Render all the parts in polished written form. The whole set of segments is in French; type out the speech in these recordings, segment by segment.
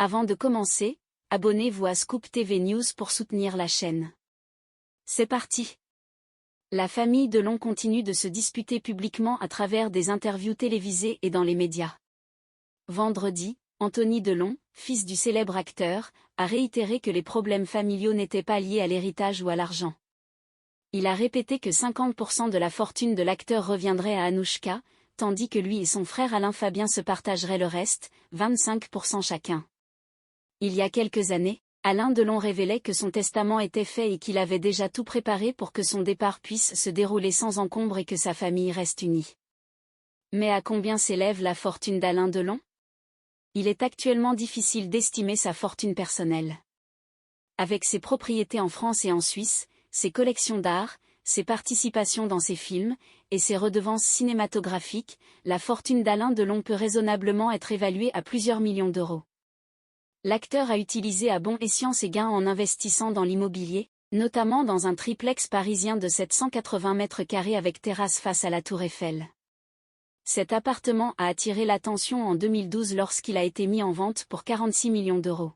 Avant de commencer, abonnez-vous à Scoop TV News pour soutenir la chaîne. C'est parti! La famille Delon continue de se disputer publiquement à travers des interviews télévisées et dans les médias. Vendredi, Anthony Delon, fils du célèbre acteur, a réitéré que les problèmes familiaux n'étaient pas liés à l'héritage ou à l'argent. Il a répété que 50% de la fortune de l'acteur reviendrait à Anouchka, tandis que lui et son frère Alain Fabien se partageraient le reste, 25% chacun. Il y a quelques années, Alain Delon révélait que son testament était fait et qu'il avait déjà tout préparé pour que son départ puisse se dérouler sans encombre et que sa famille reste unie. Mais à combien s'élève la fortune d'Alain Delon? Il est actuellement difficile d'estimer sa fortune personnelle. Avec ses propriétés en France et en Suisse, ses collections d'art, ses participations dans ses films, et ses redevances cinématographiques, la fortune d'Alain Delon peut raisonnablement être évaluée à plusieurs millions d'euros. L'acteur a utilisé à bon escient ses gains en investissant dans l'immobilier, notamment dans un triplex parisien de 780 mètres carrés avec terrasse face à la Tour Eiffel. Cet appartement a attiré l'attention en 2012 lorsqu'il a été mis en vente pour 46 millions d'euros.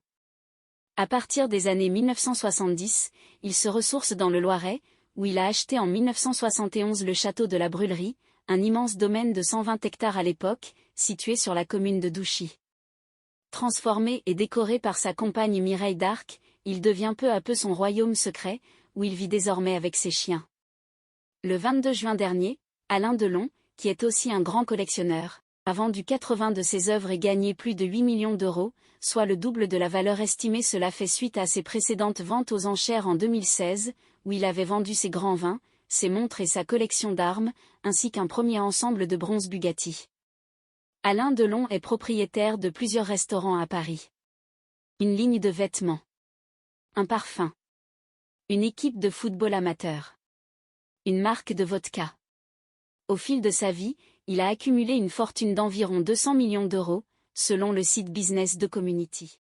À partir des années 1970, il se ressource dans le Loiret, où il a acheté en 1971 le château de la Brûlerie, un immense domaine de 120 hectares à l'époque, situé sur la commune de Douchy. Transformé et décoré par sa compagne Mireille d'Arc, il devient peu à peu son royaume secret, où il vit désormais avec ses chiens. Le 22 juin dernier, Alain Delon, qui est aussi un grand collectionneur, a vendu 80 de ses œuvres et gagné plus de 8 millions d'euros, soit le double de la valeur estimée. Cela fait suite à ses précédentes ventes aux enchères en 2016, où il avait vendu ses grands vins, ses montres et sa collection d'armes, ainsi qu'un premier ensemble de bronze Bugatti. Alain Delon est propriétaire de plusieurs restaurants à Paris. Une ligne de vêtements. Un parfum. Une équipe de football amateur. Une marque de vodka. Au fil de sa vie, il a accumulé une fortune d'environ 200 millions d'euros, selon le site Business de Community.